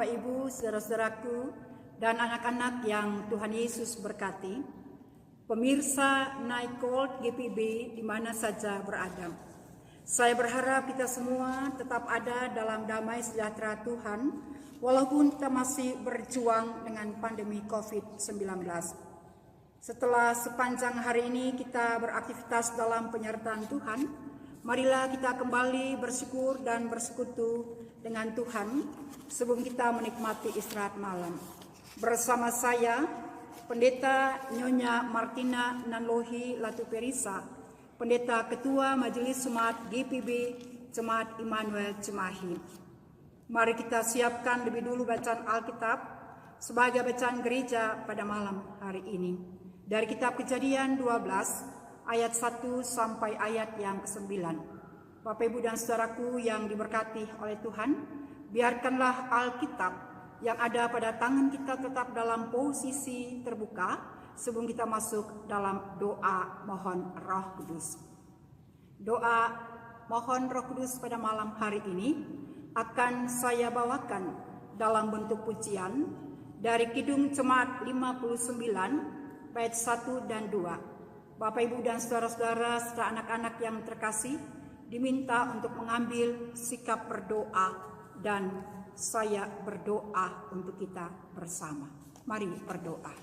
Bapak Ibu, saudara-saudaraku, dan anak-anak yang Tuhan Yesus berkati, pemirsa Night Cold GPB di mana saja berada. Saya berharap kita semua tetap ada dalam damai sejahtera Tuhan, walaupun kita masih berjuang dengan pandemi COVID-19. Setelah sepanjang hari ini kita beraktivitas dalam penyertaan Tuhan, marilah kita kembali bersyukur dan bersekutu dengan Tuhan sebelum kita menikmati istirahat malam. Bersama saya, Pendeta Nyonya Martina Nanlohi Latuperisa, Pendeta Ketua Majelis Jemaat GPB Jemaat Immanuel Cimahi. Mari kita siapkan lebih dulu bacaan Alkitab sebagai bacaan gereja pada malam hari ini. Dari kitab Kejadian 12 ayat 1 sampai ayat yang ke-9. Bapak Ibu dan saudaraku yang diberkati oleh Tuhan, biarkanlah Alkitab yang ada pada tangan kita tetap dalam posisi terbuka sebelum kita masuk dalam doa mohon Roh Kudus. Doa mohon Roh Kudus pada malam hari ini akan saya bawakan dalam bentuk pujian dari Kidung Jemaat 59 bait 1 dan 2. Bapak Ibu dan saudara-saudara serta anak-anak yang terkasih diminta untuk mengambil sikap berdoa dan saya berdoa untuk kita bersama. Mari berdoa.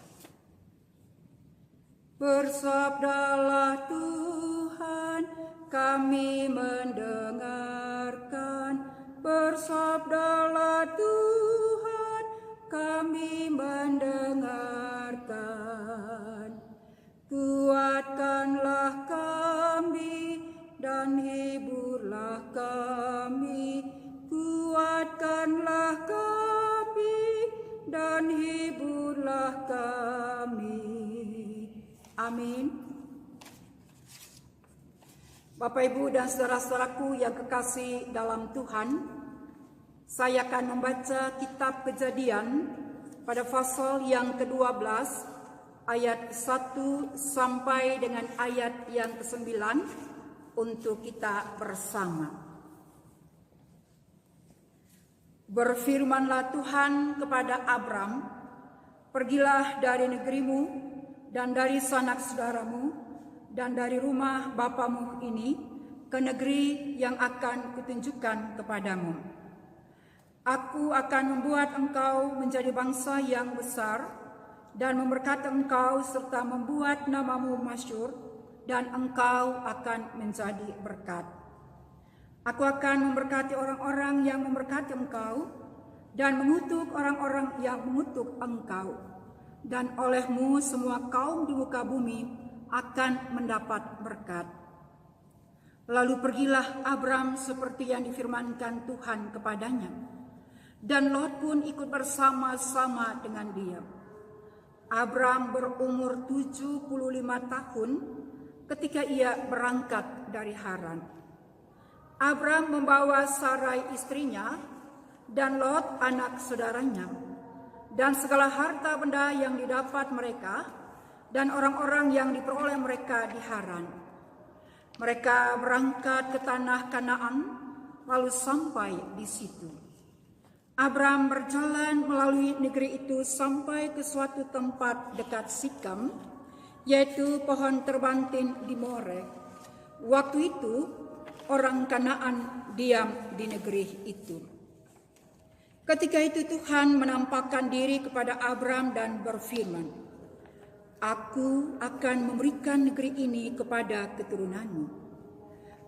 Bersabdalah Tuhan, kami mendengarkan. Bersabdalah Tuhan, kami mendengarkan. Kuatkanlah kami dan hiburlah kami, kuatkanlah kami dan hiburlah kami. Amin. Bapak Ibu dan saudara-saudaraku yang kekasih dalam Tuhan, saya akan membaca kitab Kejadian pada pasal yang ke-12 ayat 1 sampai dengan ayat yang ke-9 untuk kita bersama. Berfirmanlah Tuhan kepada Abram, pergilah dari negerimu dan dari sanak saudaramu dan dari rumah bapamu ini ke negeri yang akan kutunjukkan kepadamu. Aku akan membuat engkau menjadi bangsa yang besar dan memberkati engkau serta membuat namamu masyhur, dan engkau akan menjadi berkat. Aku akan memberkati orang-orang yang memberkati engkau dan mengutuk orang-orang yang mengutuk engkau. Dan olehmu semua kaum di muka bumi akan mendapat berkat. Lalu pergilah Abram seperti yang difirmankan Tuhan kepadanya. Dan Lot pun ikut bersama-sama dengan dia. Abram berumur 75 tahun ketika ia berangkat dari Haran. Abram membawa Sarai istrinya dan Lot anak saudaranya dan segala harta benda yang didapat mereka dan orang-orang yang diperoleh mereka di Haran. Mereka berangkat ke tanah Kanaan lalu sampai di situ. Abram berjalan melalui negeri itu sampai ke suatu tempat dekat Sikam, yaitu pohon terbantin di More. Waktu itu orang Kanaan diam di negeri itu. Ketika itu Tuhan menampakkan diri kepada Abram dan berfirman, Aku akan memberikan negeri ini kepada keturunanmu.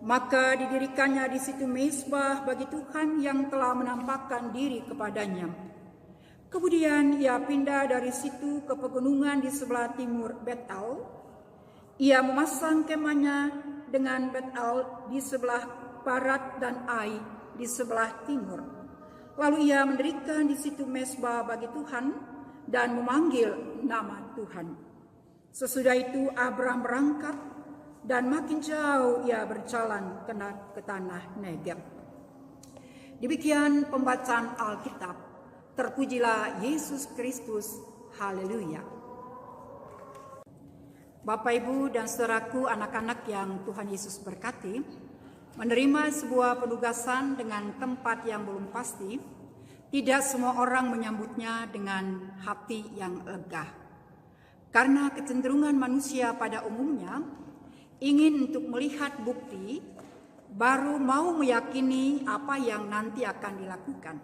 Maka didirikannya di situ mezbah bagi Tuhan yang telah menampakkan diri kepadanya. Kemudian ia pindah dari situ ke pegunungan di sebelah timur Betel. Ia memasang kemahnya dengan Betel di sebelah barat dan Ai di sebelah timur. Lalu ia mendirikan di situ mezbah bagi Tuhan dan memanggil nama Tuhan. Sesudah itu Abram berangkat dan makin jauh ia berjalan ke tanah Negeb. Demikian pembacaan Alkitab. Terpujilah Yesus Kristus. Haleluya. Bapak Ibu dan saudaraku, anak-anak yang Tuhan Yesus berkati, menerima sebuah penugasan dengan tempat yang belum pasti, Tidak semua orang menyambutnya dengan hati yang lega. Karena kecenderungan manusia pada umumnya ingin untuk melihat bukti, baru mau meyakini apa yang nanti akan dilakukan.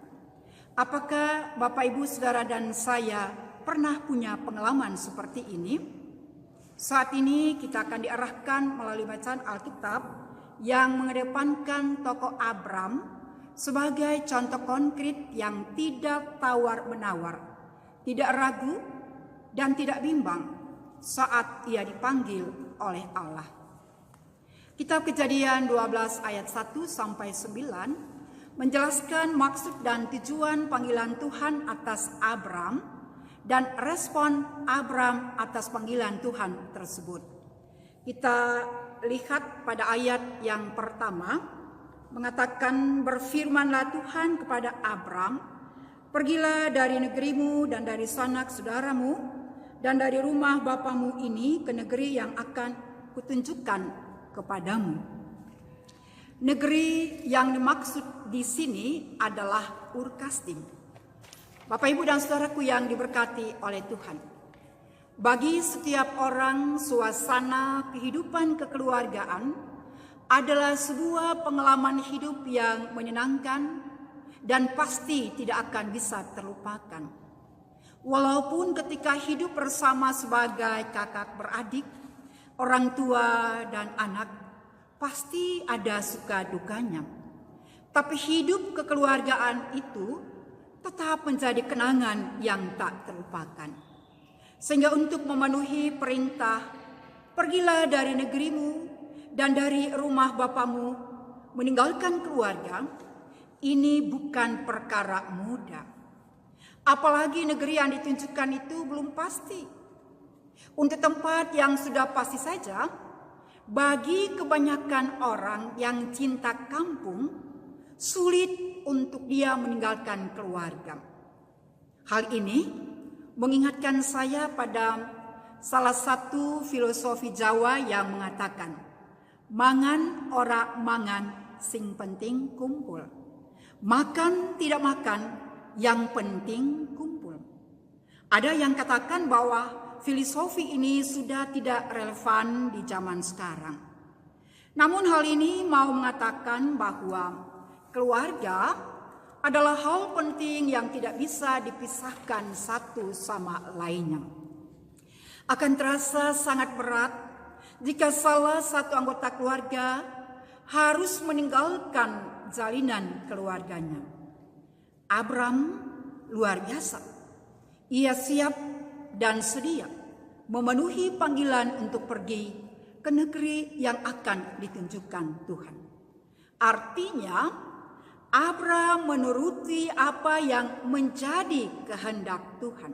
Apakah Bapak, Ibu, Saudara, dan saya pernah punya pengalaman seperti ini? Saat ini kita akan diarahkan melalui bacaan Alkitab yang mengedepankan tokoh Abram sebagai contoh konkret yang tidak tawar-menawar, tidak ragu, dan tidak bimbang saat ia dipanggil oleh Allah. Kitab Kejadian 12 ayat 1 sampai 9 menjelaskan maksud dan tujuan panggilan Tuhan atas Abram dan respon Abram atas panggilan Tuhan tersebut. Kita lihat pada ayat yang pertama mengatakan, berfirmanlah Tuhan kepada Abram, pergilah dari negerimu dan dari sanak saudaramu dan dari rumah bapamu ini ke negeri yang akan kutunjukkan kepadamu. Negeri yang dimaksud di sini adalah Ur Kasdim. Bapak, Ibu, dan saudaraku yang diberkati oleh Tuhan. Bagi setiap orang, suasana kehidupan kekeluargaan adalah sebuah pengalaman hidup yang menyenangkan dan pasti tidak akan bisa terlupakan. Walaupun ketika hidup bersama sebagai kakak beradik, orang tua dan anak, pasti ada suka dukanya. Tapi hidup kekeluargaan itu tetap menjadi kenangan yang tak terlupakan. Sehingga untuk memenuhi perintah, pergilah dari negerimu dan dari rumah bapamu, meninggalkan keluarga, ini bukan perkara mudah. Apalagi negeri yang ditunjukkan itu belum pasti. Untuk tempat yang sudah pasti saja, bagi kebanyakan orang yang cinta kampung, sulit untuk dia meninggalkan keluarga. Hal ini mengingatkan saya pada salah satu filosofi Jawa yang mengatakan, mangan ora mangan, sing penting kumpul. Makan tidak makan, yang penting kumpul. Ada yang katakan bahwa filosofi ini sudah tidak relevan di zaman sekarang. Namun hal ini mau mengatakan bahwa keluarga adalah hal penting yang tidak bisa dipisahkan satu sama lainnya. Akan terasa sangat berat jika salah satu anggota keluarga harus meninggalkan jalinan keluarganya. Abram luar biasa. Ia siap dan sedia memenuhi panggilan untuk pergi ke negeri yang akan ditunjukkan Tuhan. Artinya, Abram menuruti apa yang menjadi kehendak Tuhan.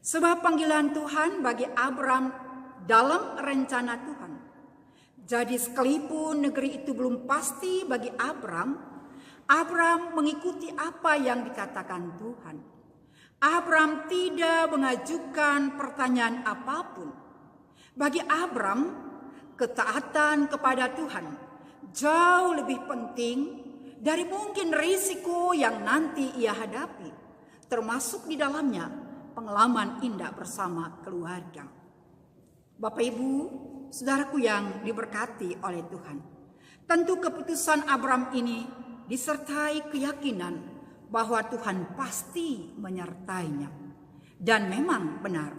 Sebab panggilan Tuhan bagi Abram dalam rencana Tuhan. Jadi sekalipun negeri itu belum pasti bagi Abram mengikuti apa yang dikatakan Tuhan. Abram tidak mengajukan pertanyaan apapun. Bagi Abram, ketaatan kepada Tuhan jauh lebih penting dari mungkin risiko yang nanti ia hadapi, termasuk di dalamnya pengalaman indah bersama keluarga. Bapak, Ibu, saudaraku yang diberkati oleh Tuhan, tentu keputusan Abram ini disertai keyakinan bahwa Tuhan pasti menyertainya. Dan memang benar,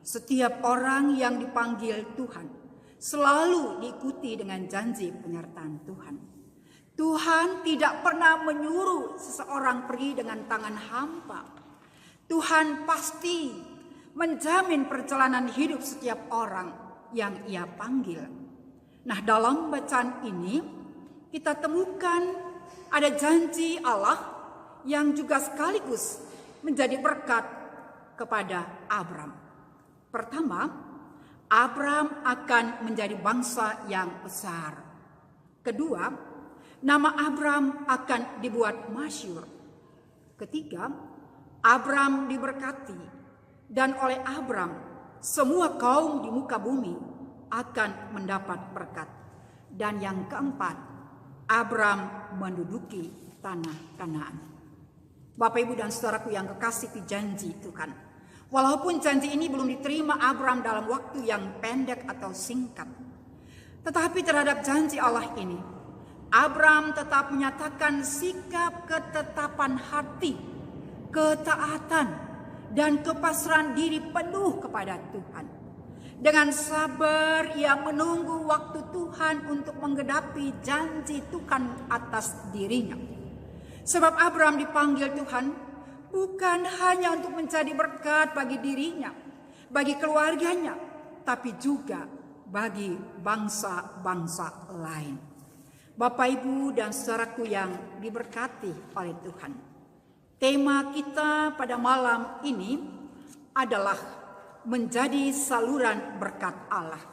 setiap orang yang dipanggil Tuhan selalu diikuti dengan janji penyertaan Tuhan. Tuhan tidak pernah menyuruh seseorang pergi dengan tangan hampa. Tuhan pasti menjamin perjalanan hidup setiap orang yang Ia panggil. Nah, dalam bacaan ini kita temukan ada janji Allah yang juga sekaligus menjadi berkat kepada Abram. Pertama, Abram akan menjadi bangsa yang besar. Kedua, nama Abram akan dibuat masyhur. Ketiga, Abram diberkati, dan oleh Abram semua kaum di muka bumi akan mendapat berkat. Dan yang keempat, Abram menduduki tanah Kanaan. Bapak, Ibu, dan saudaraku yang kekasih di janji Tuhan. Walaupun janji ini belum diterima Abraham dalam waktu yang pendek atau singkat, tetapi terhadap janji Allah ini, Abraham tetap menyatakan sikap ketetapan hati, ketaatan, dan kepasrahan diri penuh kepada Tuhan. Dengan sabar ia menunggu waktu Tuhan untuk menggenapi janji Tuhan atas dirinya. Sebab Abraham dipanggil Tuhan bukan hanya untuk menjadi berkat bagi dirinya, bagi keluarganya, tapi juga bagi bangsa-bangsa lain. Bapak, Ibu, dan saudaraku yang diberkati oleh Tuhan. Tema kita pada malam ini adalah menjadi saluran berkat Allah.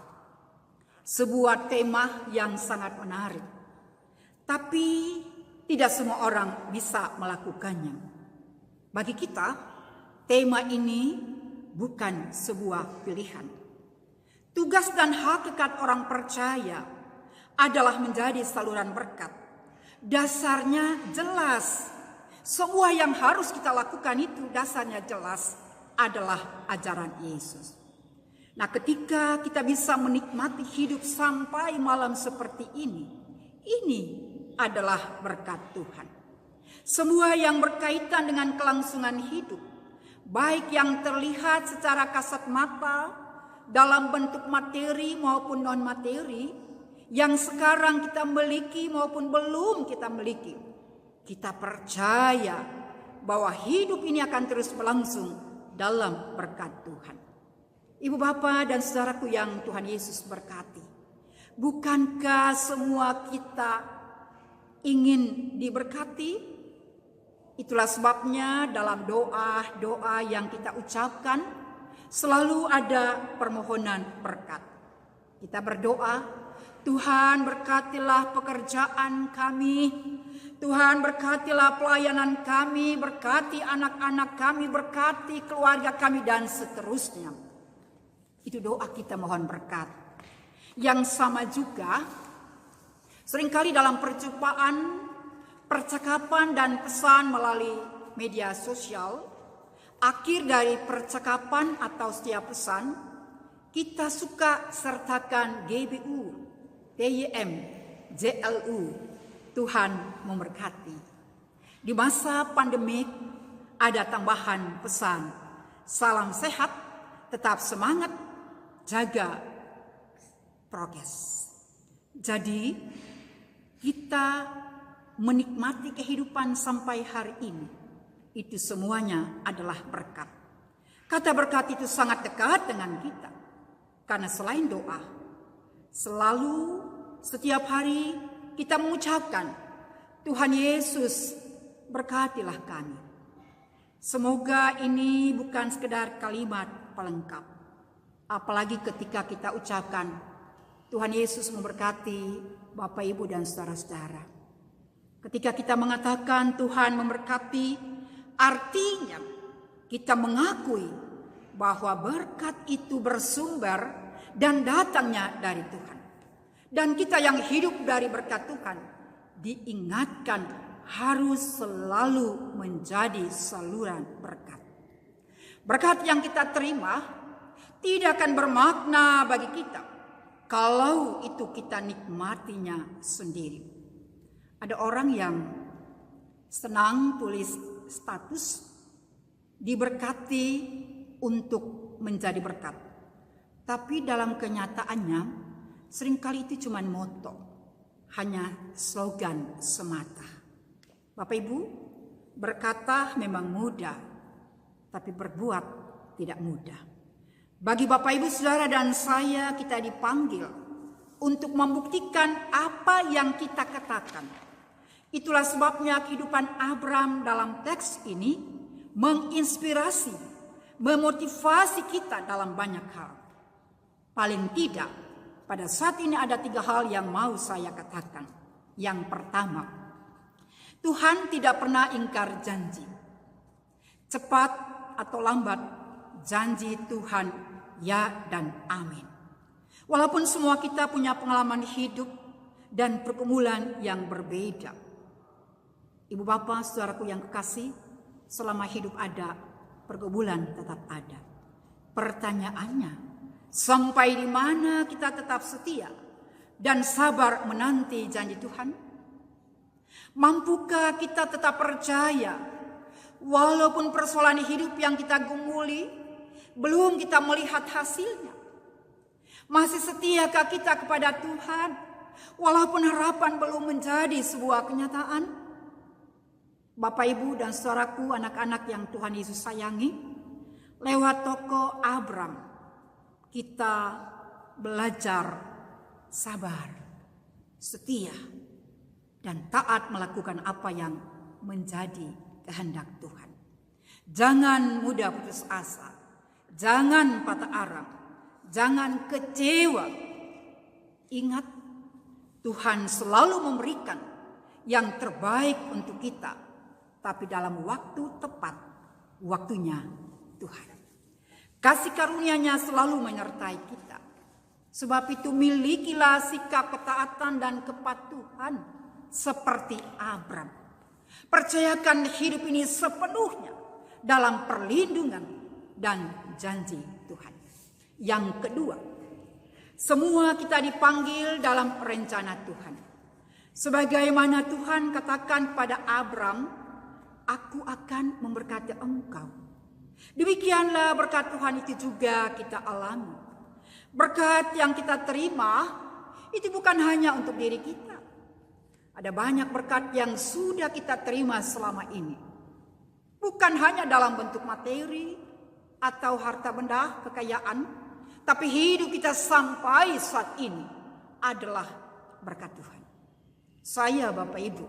Sebuah tema yang sangat menarik. Tapi tidak semua orang bisa melakukannya. Bagi kita, tema ini bukan sebuah pilihan. Tugas dan hakikat orang percaya adalah menjadi saluran berkat. Dasarnya jelas. Semua yang harus kita lakukan itu dasarnya jelas adalah ajaran Yesus. Nah, ketika kita bisa menikmati hidup sampai malam seperti ini adalah berkat Tuhan. Semua yang berkaitan dengan kelangsungan hidup, baik yang terlihat secara kasat mata dalam bentuk materi maupun non-materi, yang sekarang kita miliki maupun belum kita miliki, kita percaya bahwa hidup ini akan terus berlangsung dalam berkat Tuhan. Ibu, Bapak, dan saudaraku yang Tuhan Yesus berkati, bukankah semua kita ingin diberkati? Itulah sebabnya dalam doa yang kita ucapkan selalu ada permohonan berkat. Kita berdoa, Tuhan berkatilah pekerjaan kami, Tuhan berkatilah pelayanan kami, berkati anak-anak kami, berkati keluarga kami, dan seterusnya. Itu doa kita mohon berkat. Yang sama juga seringkali dalam percakapan dan pesan melalui media sosial, akhir dari percakapan atau setiap pesan, kita suka sertakan GBU, TYM, JLU, Tuhan memberkati. Di masa pandemik ada tambahan pesan, salam sehat, tetap semangat, jaga prokes. Jadi kita menikmati kehidupan sampai hari ini, itu semuanya adalah berkat. Kata berkat itu sangat dekat dengan kita. Karena selain doa, selalu setiap hari kita mengucapkan, Tuhan Yesus berkatilah kami. Semoga ini bukan sekedar kalimat pelengkap. Apalagi ketika kita ucapkan, Tuhan Yesus memberkati Bapak, Ibu, dan saudara-saudara. Ketika kita mengatakan Tuhan memberkati, artinya kita mengakui bahwa berkat itu bersumber dan datangnya dari Tuhan. Dan kita yang hidup dari berkat Tuhan diingatkan harus selalu menjadi saluran berkat. Berkat yang kita terima tidak akan bermakna bagi kita kalau itu kita nikmatinya sendiri. Ada orang yang senang tulis status diberkati untuk menjadi berkat. Tapi dalam kenyataannya seringkali itu cuma moto, hanya slogan semata. Bapak, Ibu, berkata memang mudah, tapi berbuat tidak mudah. Bagi Bapak, Ibu, Saudara, dan saya, kita dipanggil untuk membuktikan apa yang kita katakan. Itulah sebabnya kehidupan Abraham dalam teks ini menginspirasi, memotivasi kita dalam banyak hal. Paling tidak, pada saat ini ada 3 hal yang mau saya katakan. Yang pertama, Tuhan tidak pernah ingkar janji. Cepat atau lambat, janji Tuhan ya dan amin. Walaupun semua kita punya pengalaman hidup dan pergumulan yang berbeda. Ibu, Bapak, saudaraku yang kekasih, selama hidup ada, pergumulan tetap ada. Pertanyaannya, sampai di mana kita tetap setia dan sabar menanti janji Tuhan? Mampukah kita tetap percaya walaupun persoalan hidup yang kita gumuli belum kita melihat hasilnya? Masih setiakah kita kepada Tuhan walaupun harapan belum menjadi sebuah kenyataan? Bapak, Ibu, dan saudaraku, anak-anak yang Tuhan Yesus sayangi, lewat tokoh Abram kita belajar sabar, setia, dan taat melakukan apa yang menjadi kehendak Tuhan. Jangan mudah putus asa, jangan patah arang, jangan kecewa. Ingat, Tuhan selalu memberikan yang terbaik untuk kita, tapi dalam waktu tepat, waktunya Tuhan. Kasih karunia-Nya selalu menyertai kita. Sebab itu milikilah sikap ketaatan dan kepatuhan seperti Abram. Percayakan hidup ini sepenuhnya dalam perlindungan dan janji Tuhan. Yang kedua, semua kita dipanggil dalam rencana Tuhan. Sebagaimana Tuhan katakan pada Abram, aku akan memberkati engkau. Demikianlah berkat Tuhan itu juga kita alami. Berkat yang kita terima itu bukan hanya untuk diri kita. Ada banyak berkat yang sudah kita terima selama ini. Bukan hanya dalam bentuk materi atau harta benda, kekayaan, tapi hidup kita sampai saat ini adalah berkat Tuhan. Saya, Bapak Ibu,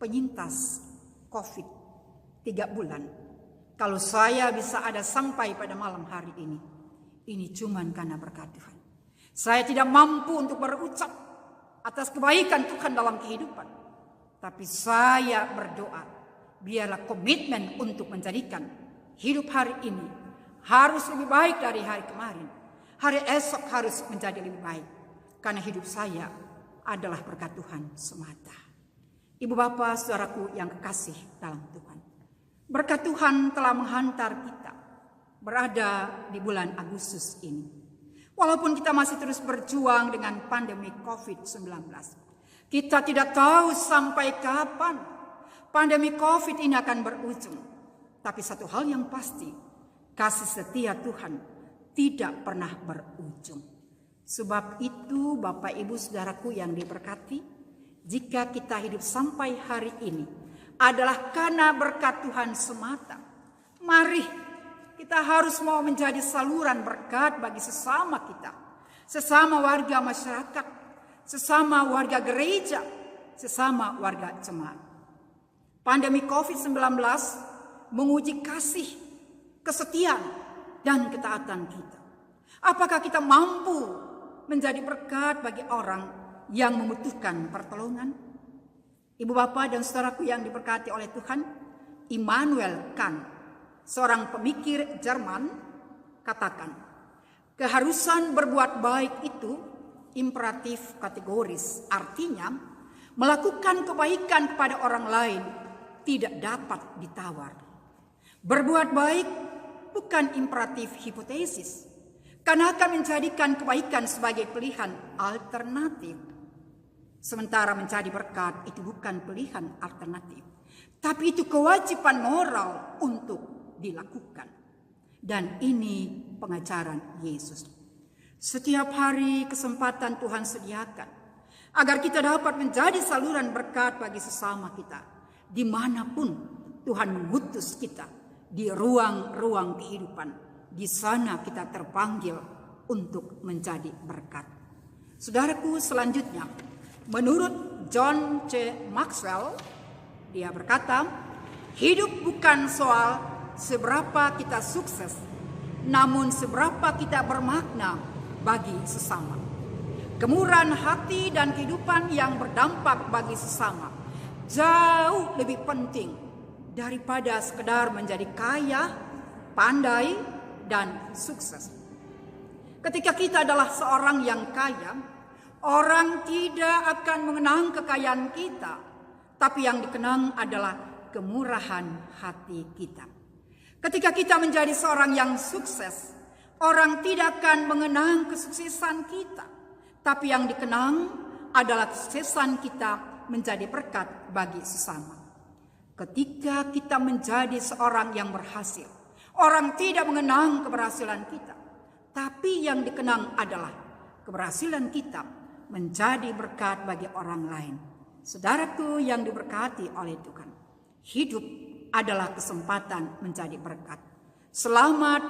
penyintas COVID 3 bulan. Kalau saya bisa ada sampai pada malam hari ini cuman karena berkat Tuhan. Saya tidak mampu untuk berucap atas kebaikan Tuhan dalam kehidupan. Tapi saya berdoa, biarlah komitmen untuk menjadikan hidup hari ini harus lebih baik dari hari kemarin. Hari esok harus menjadi lebih baik. Karena hidup saya adalah berkat Tuhan semata. Ibu bapak saudaraku yang kekasih dalam Tuhan. Berkat Tuhan telah menghantar kita berada di bulan Agustus ini. Walaupun kita masih terus berjuang dengan pandemi COVID-19. Kita tidak tahu sampai kapan pandemi COVID ini akan berujung. Tapi satu hal yang pasti, kasih setia Tuhan tidak pernah berujung. Sebab itu Bapak Ibu Saudaraku yang diberkati, jika kita hidup sampai hari ini adalah karena berkat Tuhan semata. Mari kita harus mau menjadi saluran berkat bagi sesama kita, sesama warga masyarakat, sesama warga gereja, sesama warga jemaat. Pandemi COVID-19 menguji kasih, kesetiaan, dan ketaatan kita. Apakah kita mampu menjadi berkat bagi orang yang membutuhkan pertolongan? Ibu bapak dan saudaraku yang diberkati oleh Tuhan, Immanuel Kant, seorang pemikir Jerman, katakan, keharusan berbuat baik itu imperatif kategoris. Artinya, melakukan kebaikan kepada orang lain tidak dapat ditawar. Berbuat baik bukan imperatif hipotesis, karena akan menjadikan kebaikan sebagai pilihan alternatif. Sementara menjadi berkat itu bukan pilihan alternatif, tapi itu kewajiban moral untuk dilakukan. Dan ini pengajaran Yesus. Setiap hari kesempatan Tuhan sediakan agar kita dapat menjadi saluran berkat bagi sesama kita. Dimanapun Tuhan mengutus kita, di ruang-ruang kehidupan, di sana kita terpanggil untuk menjadi berkat. Saudaraku, selanjutnya, menurut John C. Maxwell, dia berkata, hidup bukan soal seberapa kita sukses, namun seberapa kita bermakna bagi sesama. Kemurahan hati dan kehidupan yang berdampak bagi sesama jauh lebih penting daripada sekedar menjadi kaya, pandai, dan sukses. Ketika kita adalah seorang yang kaya, orang tidak akan mengenang kekayaan kita, tapi yang dikenang adalah kemurahan hati kita. Ketika kita menjadi seorang yang sukses, orang tidak akan mengenang kesuksesan kita, tapi yang dikenang adalah kesuksesan kita menjadi berkat bagi sesama. Ketika kita menjadi seorang yang berhasil, orang tidak mengenang keberhasilan kita, tapi yang dikenang adalah keberhasilan kita menjadi berkat bagi orang lain. Saudaraku yang diberkati oleh Tuhan, hidup adalah kesempatan menjadi berkat. Selamat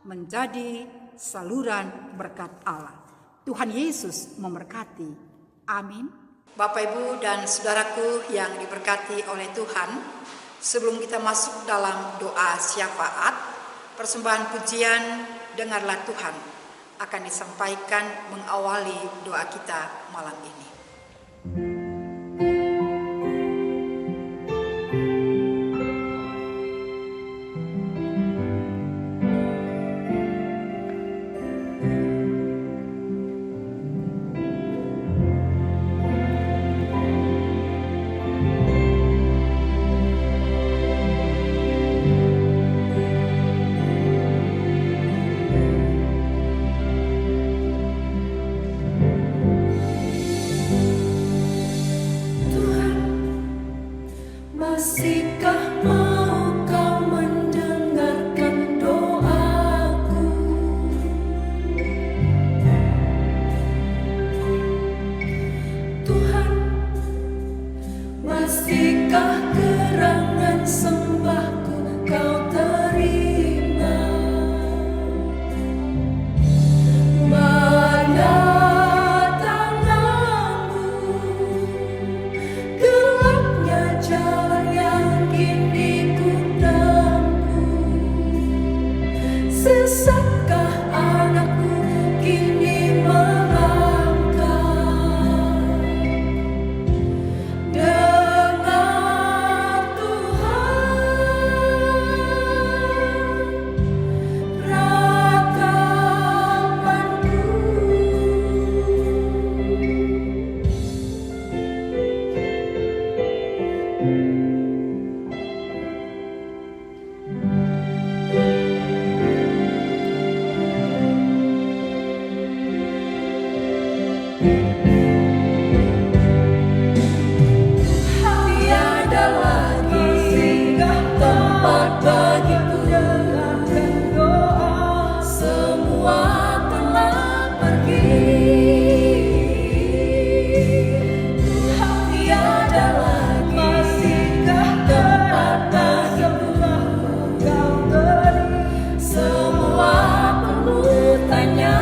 menjadi saluran berkat Allah. Tuhan Yesus memberkati. Amin. Bapak, Ibu, dan saudaraku yang diberkati oleh Tuhan, sebelum kita masuk dalam doa syafaat, persembahan pujian dengarlah Tuhan akan disampaikan mengawali doa kita malam ini. Masihkah mau kau mendengarkan doaku? Tuhan, masihkah gerangan sembahku kau terima? Mana tanganku, gelapnya jalan yang kini ku tempuh. Sesatkah anakku kini melangkah? Dengar Tuhan ratapanku. Tiada lagi tempat bagiku, semua telah pergi. Tiada lagi tempat bagiku, semua penuh tanya.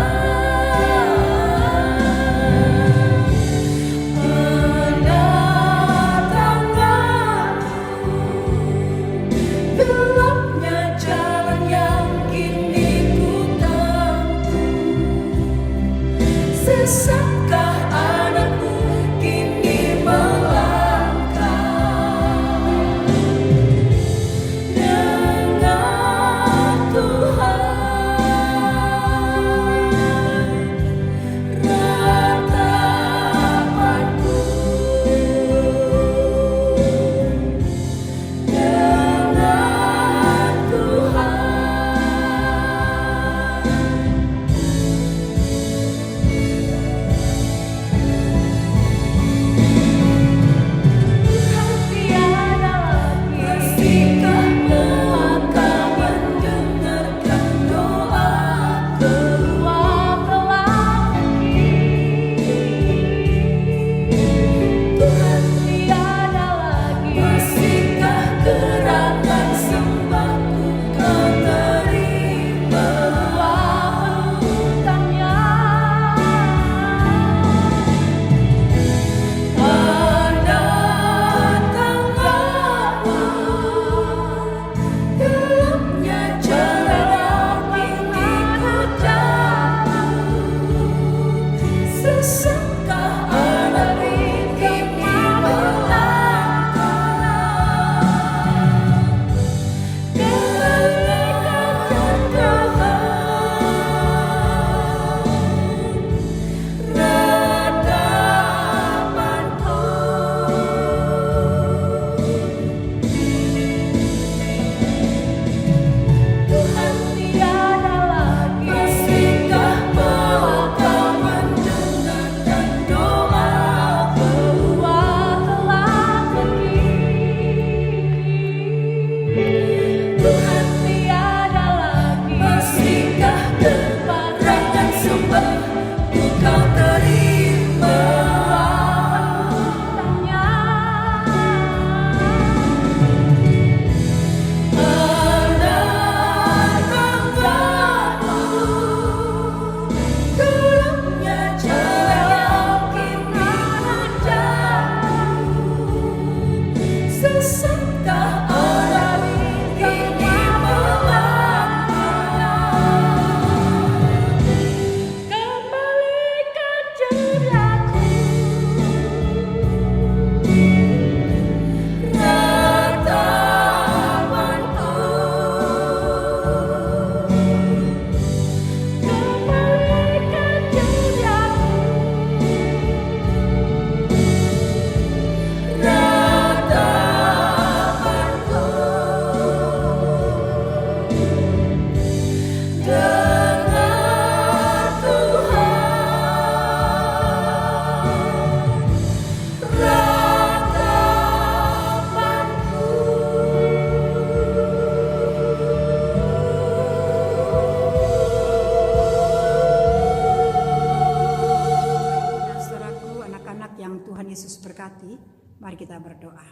banyak yang Tuhan Yesus berkati. Mari kita berdoa.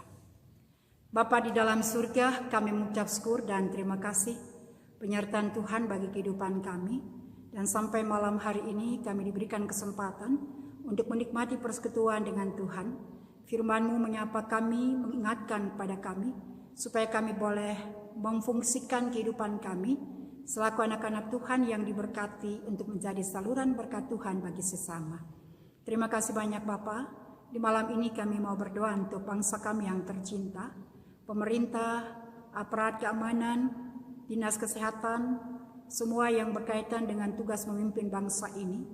Bapa di dalam surga, kami mengucap syukur dan terima kasih penyertaan Tuhan bagi kehidupan kami. Dan sampai malam hari ini kami diberikan kesempatan untuk menikmati persekutuan dengan Tuhan. Firman-Mu menyapa kami, mengingatkan kepada kami, supaya kami boleh memfungsikan kehidupan kami selaku anak-anak Tuhan yang diberkati untuk menjadi saluran berkat Tuhan bagi sesama. Terima kasih banyak Bapa. Di malam ini kami mau berdoa untuk bangsa kami yang tercinta, pemerintah, aparat keamanan, dinas kesehatan, semua yang berkaitan dengan tugas memimpin bangsa ini.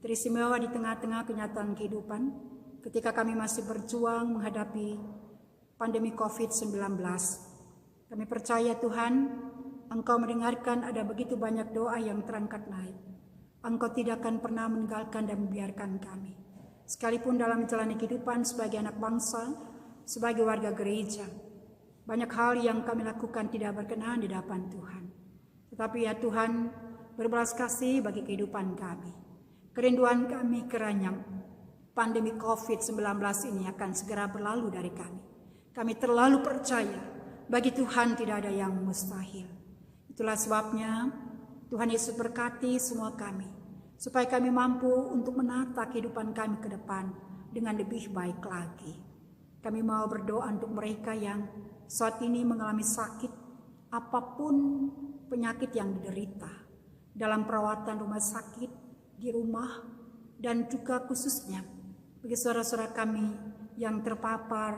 Teristimewa di tengah-tengah kenyataan kehidupan, ketika kami masih berjuang menghadapi pandemi COVID-19. Kami percaya Tuhan, Engkau mendengarkan ada begitu banyak doa yang terangkat naik. Engkau tidak akan pernah meninggalkan dan membiarkan kami. Sekalipun dalam menjalani kehidupan sebagai anak bangsa, sebagai warga gereja, banyak hal yang kami lakukan tidak berkenan di hadapan Tuhan. Tetapi ya Tuhan, berbelas kasih bagi kehidupan kami. Kerinduan kami kiranya pandemi COVID-19 ini akan segera berlalu dari kami. Kami terlalu percaya, bagi Tuhan tidak ada yang mustahil. Itulah sebabnya Tuhan Yesus berkati semua kami, supaya kami mampu untuk menata kehidupan kami ke depan dengan lebih baik lagi. Kami mau berdoa untuk mereka yang saat ini mengalami sakit, apapun penyakit yang diderita, dalam perawatan rumah sakit, di rumah, dan juga khususnya bagi saudara-saudara kami yang terpapar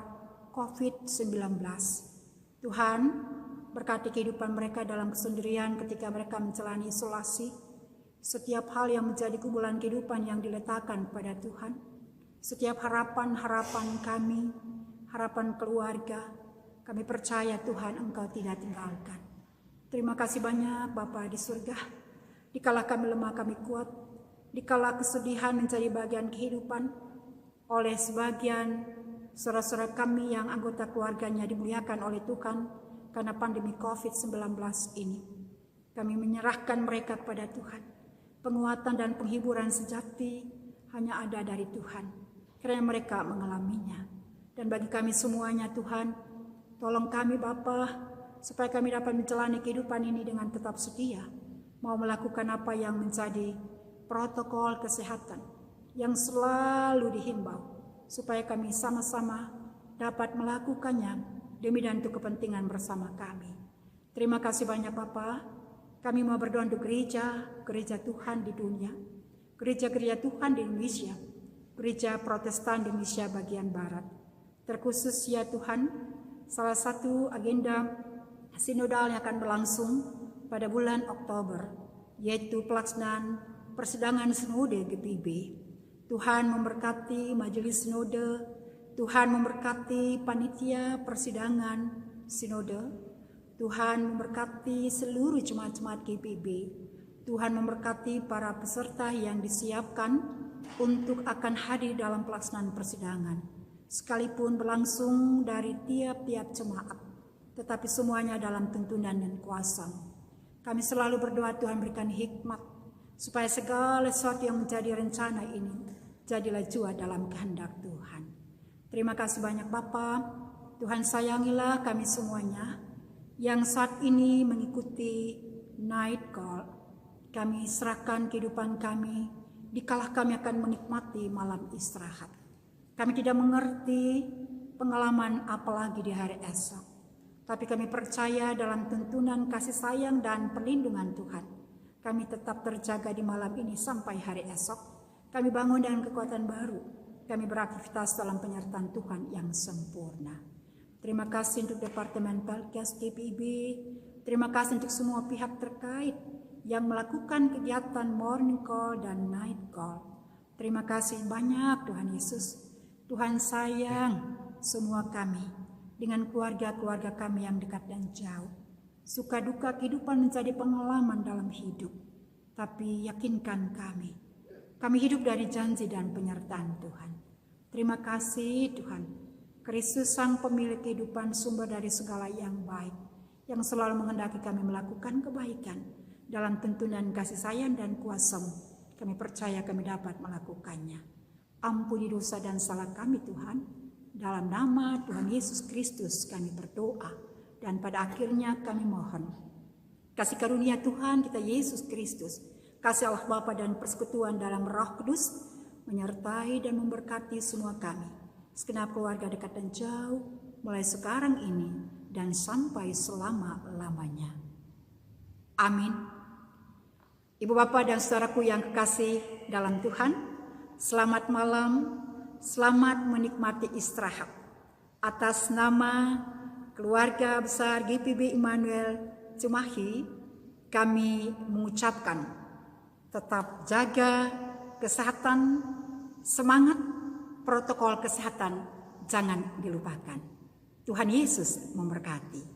COVID-19. Tuhan, berkati kehidupan mereka dalam kesendirian ketika mereka menjalani isolasi. Setiap hal yang menjadi kumpulan kehidupan yang diletakkan pada Tuhan. Setiap harapan-harapan kami, harapan keluarga, kami percaya Tuhan Engkau tidak tinggalkan. Terima kasih banyak Bapa di surga. Dikala kami lemah kami kuat. Dikala kesedihan menjadi bagian kehidupan oleh sebagian saudara-saudara kami yang anggota keluarganya dimuliakan oleh Tuhan. Karena pandemi COVID-19 ini, kami menyerahkan mereka kepada Tuhan. Penguatan dan penghiburan sejati hanya ada dari Tuhan, karena mereka mengalaminya. Dan bagi kami semuanya Tuhan, tolong kami Bapa, supaya kami dapat menjalani kehidupan ini dengan tetap setia, mau melakukan apa yang menjadi protokol kesehatan yang selalu dihimbau, supaya kami sama-sama dapat melakukannya demi dan untuk kepentingan bersama kami. Terima kasih banyak Bapa. Kami mau berdoa untuk gereja Tuhan di dunia, gereja-gereja Tuhan di Indonesia, gereja Protestan di Indonesia bagian Barat. Terkhusus ya Tuhan, salah satu agenda sinodal yang akan berlangsung pada bulan Oktober, yaitu pelaksanaan persidangan sinode GPIB. Tuhan memberkati majelis sinode, Tuhan memberkati panitia persidangan sinode. Tuhan memberkati seluruh jemaat-jemaat GPIB. Tuhan memberkati para peserta yang disiapkan untuk akan hadir dalam pelaksanaan persidangan. Sekalipun berlangsung dari tiap-tiap jemaat, tetapi semuanya dalam tuntunan dan kuasa. Kami selalu berdoa Tuhan berikan hikmat, supaya segala sesuatu yang menjadi rencana ini jadilah jua dalam kehendak Tuhan. Terima kasih banyak Bapa. Tuhan sayangilah kami semuanya yang saat ini mengikuti night call. Kami serahkan kehidupan kami, dikala kami akan menikmati malam istirahat. Kami tidak mengerti pengalaman apalagi di hari esok. Tapi kami percaya dalam tuntunan kasih sayang dan perlindungan Tuhan. Kami tetap terjaga di malam ini sampai hari esok. Kami bangun dengan kekuatan baru. Kami beraktivitas dalam penyertaan Tuhan yang sempurna. Terima kasih untuk Departemen Pelkes GPIB. Terima kasih untuk semua pihak terkait yang melakukan kegiatan morning call dan night call. Terima kasih banyak Tuhan Yesus. Tuhan sayang semua kami dengan keluarga-keluarga kami yang dekat dan jauh. Suka duka kehidupan menjadi pengalaman dalam hidup. Tapi yakinkan kami hidup dari janji dan penyertaan Tuhan. Terima kasih Tuhan, Kristus Sang Pemilik kehidupan, sumber dari segala yang baik, yang selalu menghendaki kami melakukan kebaikan dalam tuntunan kasih sayang dan kuasa-Mu. Kami percaya kami dapat melakukannya. Ampuni dosa dan salah kami Tuhan. Dalam nama Tuhan Yesus Kristus kami berdoa. Dan pada akhirnya kami mohon. Kasih karunia Tuhan kita Yesus Kristus, kasih Allah Bapa dan persekutuan dalam Roh Kudus, menyertai dan memberkati semua kami. Segenap keluarga dekat dan jauh, mulai sekarang ini dan sampai selama-lamanya. Amin. Ibu Bapak dan saudaraku yang kekasih dalam Tuhan, selamat malam, selamat menikmati istirahat. Atas nama keluarga besar GPB Immanuel Cimahi, kami mengucapkan tetap jaga kesehatan, semangat, protokol kesehatan jangan dilupakan. Tuhan Yesus memberkati.